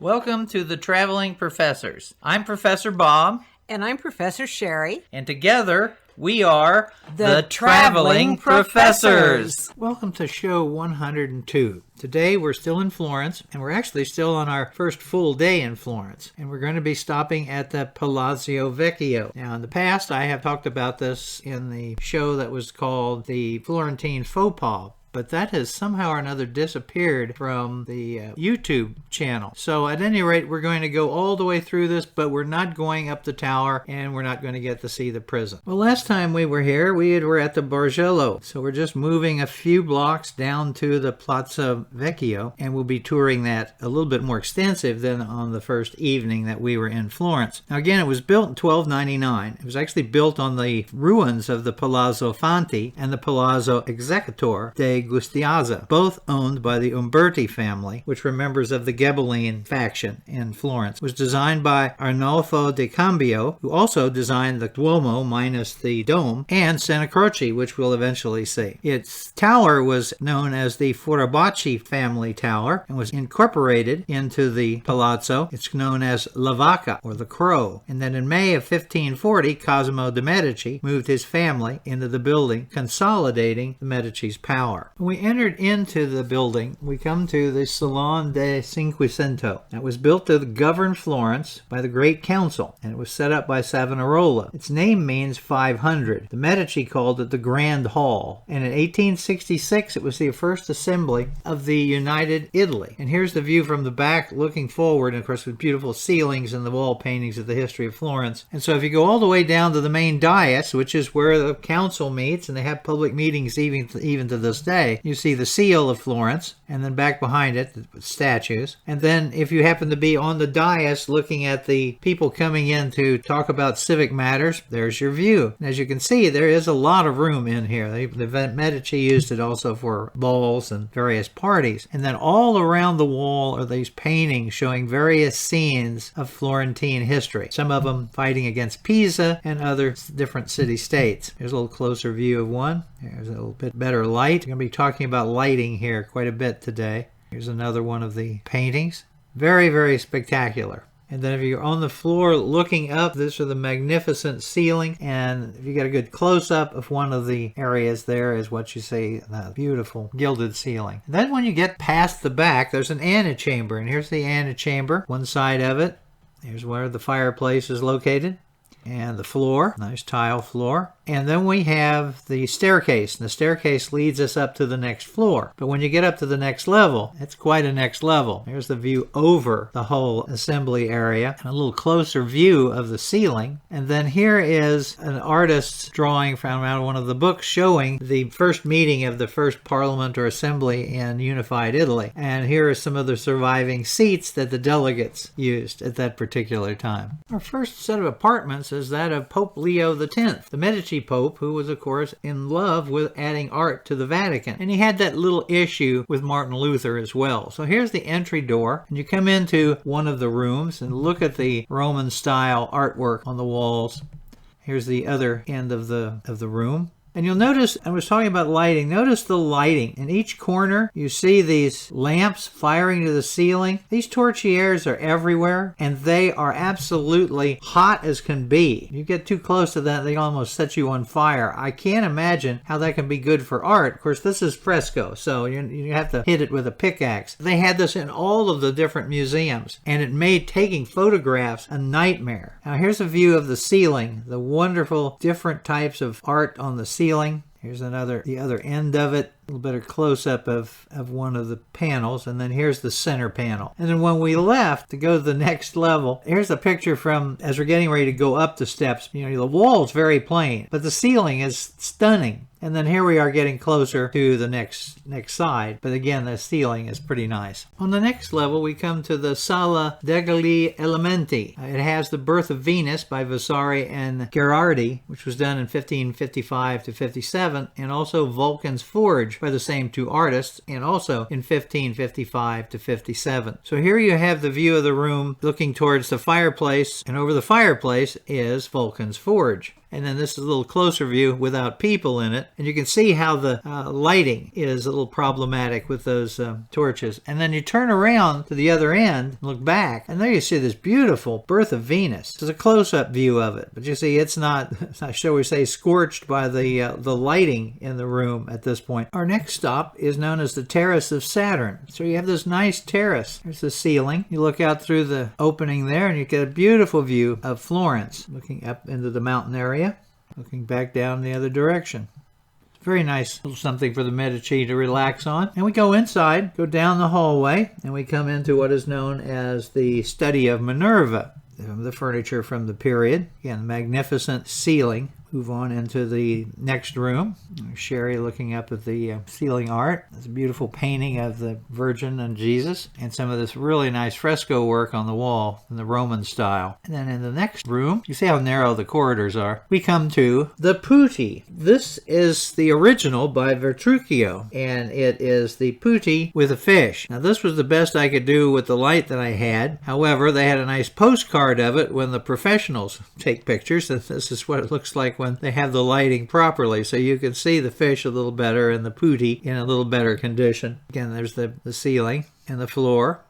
Welcome to the Traveling Professors. I'm Professor Bob. And I'm Professor Sheri. And together we are the Traveling Professors. Welcome to show 102. Today we're still in Florence, and we're actually still on our first full day in Florence. And we're going to be stopping at the Palazzo Vecchio. Now, in the past, I have talked about this in the show that was called the Florentine Faux Pas, but that has somehow or another disappeared from the YouTube channel. So at any rate, we're going to go all the way through this, but we're not going up the tower, and we're not going to get to see the prison. Well, last time we were here, we were at the Bargello. So we're just moving a few blocks down to the Palazzo Vecchio, and we'll be touring that a little bit more extensive than on the first evening that we were in Florence. Now again, it was built in 1299. It was actually built on the ruins of the Palazzo Fanti and the Palazzo Executor de Gustiazza, both owned by the Umberti family, which were members of the Ghibelline faction in Florence. It was designed by Arnolfo de Cambio, who also designed the Duomo minus the dome, and Santa Croce, which we'll eventually see. Its tower was known as the Forabacci family tower and was incorporated into the palazzo. It's known as La Vaca, or the Crow. And then in May of 1540, Cosimo de' Medici moved his family into the building, consolidating the Medici's power. When we entered into the building, we come to the Salon de Cinquecento. That was built to govern Florence by the Great Council, and it was set up by Savonarola. Its name means 500. The Medici called it the Grand Hall, and in 1866 it was the first assembly of the United Italy. And here's the view from the back looking forward, and of course with beautiful ceilings and the wall paintings of the history of Florence. And so if you go all the way down to the main dais, which is where the council meets, and they have public meetings even to this day, you see the seal of Florence, and then back behind it, the statues. And then if you happen to be on the dais looking at the people coming in to talk about civic matters, there's your view. And as you can see, there is a lot of room in here. The Medici used it also for balls and various parties. And then all around the wall are these paintings showing various scenes of Florentine history. Some of them fighting against Pisa and other different city-states. Here's a little closer view of one. There's a little bit better light. We're going to be talking about lighting here quite a bit today. Here's another one of the paintings. Very, very spectacular. And then if you're on the floor looking up, this is the magnificent ceiling. And if you get a good close-up of one of the areas there is what you see, the beautiful gilded ceiling. And then when you get past the back, there's an antechamber. And here's the antechamber, one side of it. Here's where the fireplace is located. And the floor, nice tile floor. And then we have the staircase, and the staircase leads us up to the next floor. But when you get up to the next level, it's quite a next level. Here's the view over the whole assembly area, and a little closer view of the ceiling. And then here is an artist's drawing from out of one of the books showing the first meeting of the first parliament or assembly in unified Italy. And here are some of the surviving seats that the delegates used at that particular time. Our first set of apartments is that of Pope Leo X, the Medici Pope, who was, of course, in love with adding art to the Vatican. And he had that little issue with Martin Luther as well. So here's the entry door, and you come into one of the rooms and look at the Roman-style artwork on the walls. Here's the other end of the room. And you'll notice, I was talking about lighting, notice the lighting. In each corner, you see these lamps firing to the ceiling. These torchieres are everywhere, and they are absolutely hot as can be. You get too close to that, they almost set you on fire. I can't imagine how that can be good for art. Of course, this is fresco, so you have to hit it with a pickaxe. They had this in all of the different museums, and it made taking photographs a nightmare. Now, here's a view of the ceiling, the wonderful different types of art on the ceiling. Here's the other end of it. A little bit of close-up of one of the panels, and then here's the center panel. And then when we left to go to the next level, here's a picture from as we're getting ready to go up the steps. You know, the wall's very plain, but the ceiling is stunning. And then here we are getting closer to the next side. But again, the ceiling is pretty nice. On the next level, we come to the Sala degli Elementi. It has The Birth of Venus by Vasari and Gherardi, which was done in 1555 to 57, and also Vulcan's Forge Forge by the same two artists, and also in 1555 to 57. So here you have the view of the room looking towards the fireplace, and over the fireplace is Vulcan's Forge. And then this is a little closer view without people in it. And you can see how the lighting is a little problematic with those torches. And then you turn around to the other end, look back, and there you see this beautiful Birth of Venus. This is a close-up view of it. But you see, it's not, shall we say, scorched by the lighting in the room at this point. Our next stop is known as the Terrace of Saturn. So you have this nice terrace. There's the ceiling. You look out through the opening there, and you get a beautiful view of Florence, looking up into the mountain area, looking back down the other direction. Very nice little something for the Medici to relax on. And we go inside, go down the hallway, and we come into what is known as the study of Minerva, the furniture from the period. Again, magnificent ceiling. Move on into the next room. Sheri looking up at the ceiling art. There's a beautiful painting of the Virgin and Jesus, and some of this really nice fresco work on the wall in the Roman style. And then in the next room, you see how narrow the corridors are. We come to the putti. This is the original by Vertrucchio, and it is the putti with a fish. Now this was the best I could do with the light that I had. However, they had a nice postcard of it when the professionals take pictures, and this is what it looks like when they have the lighting properly, so you can see the fish a little better and the putti in a little better condition. Again, there's the ceiling and the floor,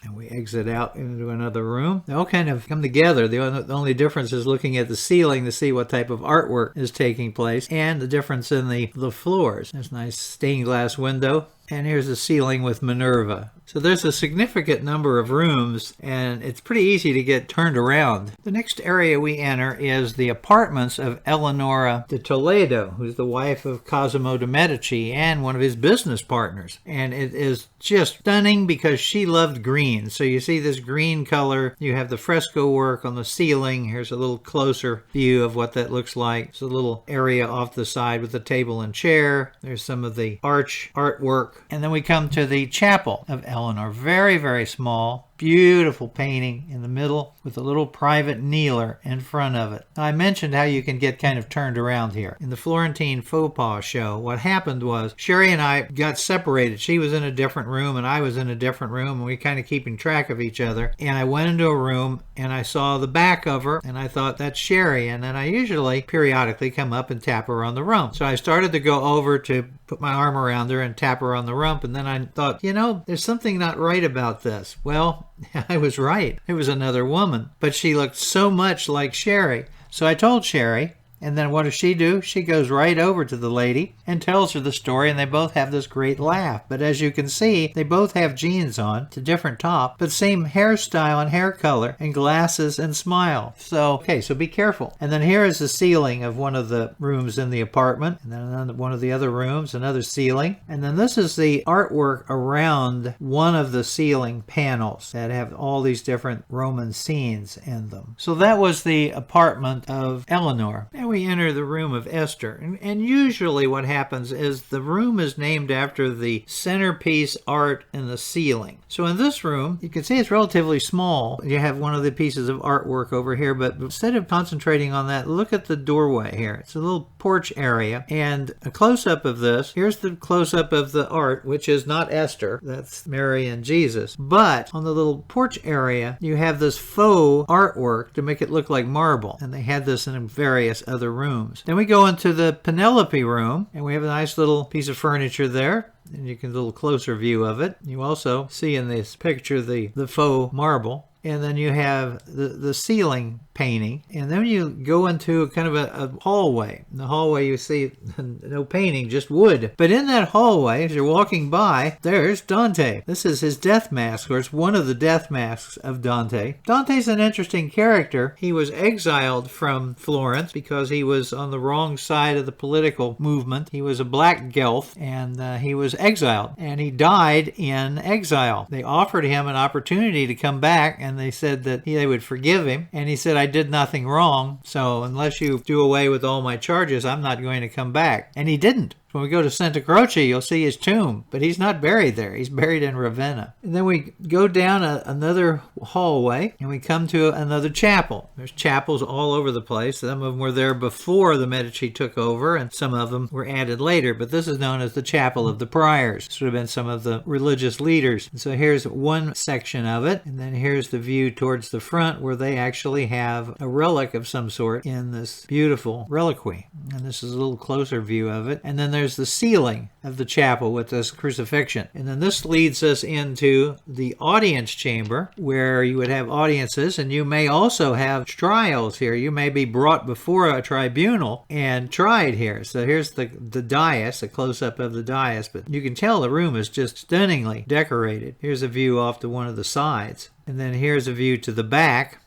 and we exit out into another room. They all kind of come together. The only difference is looking at the ceiling to see what type of artwork is taking place, and the difference in the floors. There's a nice stained glass window, and here's the ceiling with Minerva. So there's a significant number of rooms, and it's pretty easy to get turned around. The next area we enter is the apartments of Eleonora de Toledo, who's the wife of Cosimo de' Medici and one of his business partners. And it is just stunning because she loved green. So you see this green color. You have the fresco work on the ceiling. Here's a little closer view of what that looks like. It's a little area off the side with a table and chair. There's some of the arch artwork. And then we come to the chapel of Eleanor. Very, very small. Beautiful painting in the middle with a little private kneeler in front of it. Now, I mentioned how you can get kind of turned around here. In the Florentine Faux Pas show, what happened was Sheri and I got separated. She was in a different room and I was in a different room, and we kind of keeping track of each other. And I went into a room and I saw the back of her and I thought, that's Sheri. And then I usually periodically come up and tap her on the rump. So I started to go over to put my arm around her and tap her on the rump, and then I thought, there's something not right about this. Well, I was right. It was another woman, but she looked so much like Sheri. So I told Sheri, and then what does she do? She goes right over to the lady and tells her the story, and they both have this great laugh. But as you can see, they both have jeans on. It's a different top, but same hairstyle and hair color and glasses and smile. So be careful. And then here is the ceiling of one of the rooms in the apartment, and then one of the other rooms, another ceiling. And then this is the artwork around one of the ceiling panels that have all these different Roman scenes in them. So that was the apartment of Eleanor. And we enter the room of Esther. And usually what happens is the room is named after the centerpiece art in the ceiling. So in this room, you can see it's relatively small. You have one of the pieces of artwork over here, but instead of concentrating on that, look at the doorway here. It's a little porch area, and a close-up of this. Here's the close-up of the art, which is not Esther. That's Mary and Jesus. But on the little porch area, you have this faux artwork to make it look like marble, and they had this in various other rooms. Then we go into the Penelope room, and we have a nice little piece of furniture there. And you can get a little closer view of it. You also see in this picture the faux marble. And then you have the ceiling painting, and then you go into kind of a hallway. In the hallway you see no painting, just wood. But in that hallway, as you're walking by, there's Dante. This is his death mask, or it's one of the death masks of Dante. Dante's an interesting character. He was exiled from Florence because he was on the wrong side of the political movement. He was a black Guelph, and he was exiled, and he died in exile. They offered him an opportunity to come back, and they said that they would forgive him, and he said, I did nothing wrong, so unless you do away with all my charges, I'm not going to come back. And he didn't. When we go to Santa Croce, you'll see his tomb, but he's not buried there. He's buried in Ravenna. And then we go down another hallway, and we come to another chapel. There's chapels all over the place. Some of them were there before the Medici took over, and some of them were added later. But this is known as the Chapel of the Priors. This would have been some of the religious leaders. And so here's one section of it, and then here's the view towards the front where they actually have a relic of some sort in this beautiful reliquary. And this is a little closer view of it. And then there's the ceiling of the chapel with this crucifixion. And then this leads us into the audience chamber where you would have audiences, and you may also have trials here. You may be brought before a tribunal and tried here. So here's the dais, a close-up of the dais, but you can tell the room is just stunningly decorated. Here's a view off to one of the sides, and then here's a view to the back.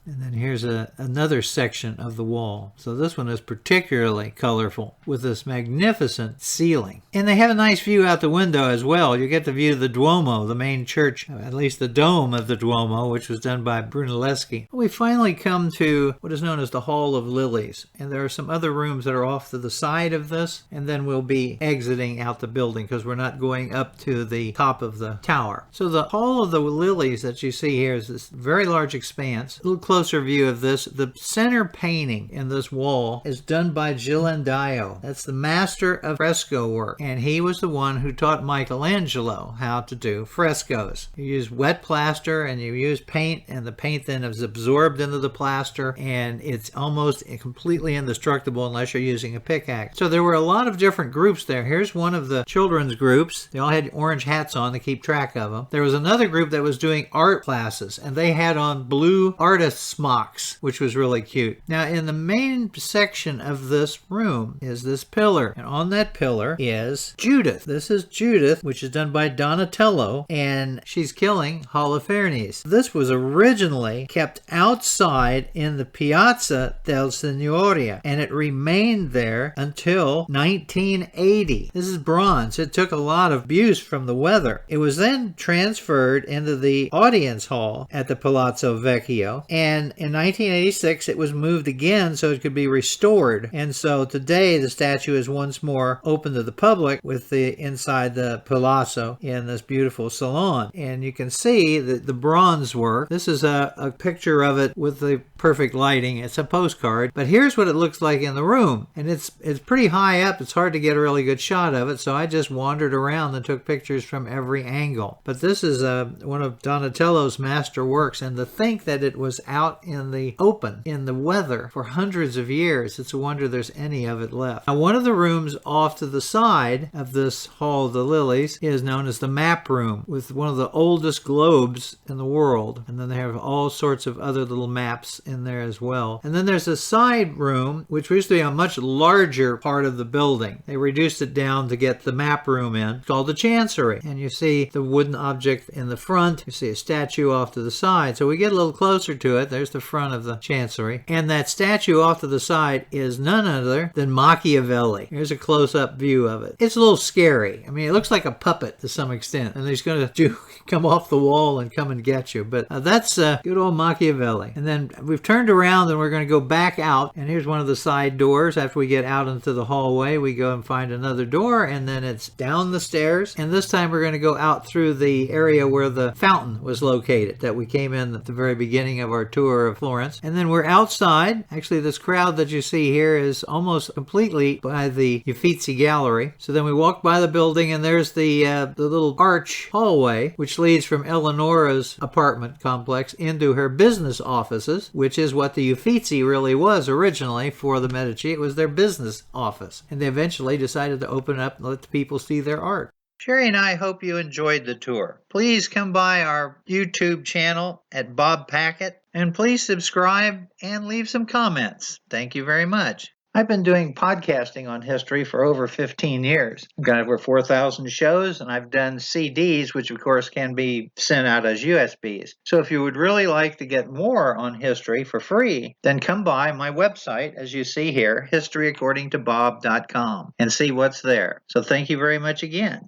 And then here's another section of the wall. So this one is particularly colorful with this magnificent ceiling. And they have a nice view out the window as well. You get the view of the Duomo, the main church, at least the dome of the Duomo, which was done by Brunelleschi. We finally come to what is known as the Hall of Lilies. And there are some other rooms that are off to the side of this. And then we'll be exiting out the building because we're not going up to the top of the tower. So the Hall of the Lilies that you see here is this very large expanse. A little closer view of this. The center painting in this wall is done by Ghirlandaio. That's the master of fresco work, and he was the one who taught Michelangelo how to do frescoes. You use wet plaster and you use paint, and the paint then is absorbed into the plaster, and it's almost completely indestructible unless you're using a pickaxe. So there were a lot of different groups there. Here's one of the children's groups. They all had orange hats on to keep track of them. There was another group that was doing art classes, and they had on blue artist smocks, which was really cute. Now, in the main section of this room is this pillar, and on that pillar is Judith. This is Judith, which is done by Donatello, and she's killing Holofernes. This was originally kept outside in the Piazza del Signoria, and it remained there until 1980. This is bronze. It took a lot of abuse from the weather. It was then transferred into the audience hall at the Palazzo Vecchio, and in 1986 it was moved again so it could be restored. And so today the statue is once more open to the public with the inside the palazzo in this beautiful salon. And you can see the bronze work. This is a picture of it with the perfect lighting. It's a postcard, but here's what it looks like in the room, and it's pretty high up. It's hard to get a really good shot of it, so I just wandered around and took pictures from every angle. But this is one of Donatello's master works, and to think that it was out in the open in the weather for hundreds of years, it's a wonder there's any of it left. Now, one of the rooms off to the side of this Hall of the Lilies is known as the map room, with one of the oldest globes in the world, and then they have all sorts of other little maps in there as well. And then there's a side room, which used to be a much larger part of the building. They reduced it down to get the map room in. It's called the Chancery. And you see the wooden object in the front. You see a statue off to the side. So we get a little closer to it. There's the front of the Chancery. And that statue off to the side is none other than Machiavelli. Here's a close-up view of it. It's a little scary. I mean, it looks like a puppet to some extent. And he's going to come off the wall and come and get you. But that's good old Machiavelli. And then we've turned around and we're going to go back out, and here's one of the side doors. After we get out into the hallway, we go and find another door, and then it's down the stairs, and this time we're going to go out through the area where the fountain was located that we came in at the very beginning of our tour of Florence. And then we're outside. Actually, this crowd that you see here is almost completely by the Uffizi Gallery. So then we walk by the building, and there's the little arch hallway which leads from Eleonora's apartment complex into her business offices, which is what the Uffizi really was originally for the Medici. It was their business office. And they eventually decided to open up and let the people see their art. Sheri and I hope you enjoyed the tour. Please come by our YouTube channel at Bob Packett, and please subscribe and leave some comments. Thank you very much. I've been doing podcasting on history for over 15 years. I've got over 4,000 shows, and I've done CDs, which of course can be sent out as USBs. So if you would really like to get more on history for free, then come by my website, as you see here, historyaccordingtobob.com, and see what's there. So thank you very much again.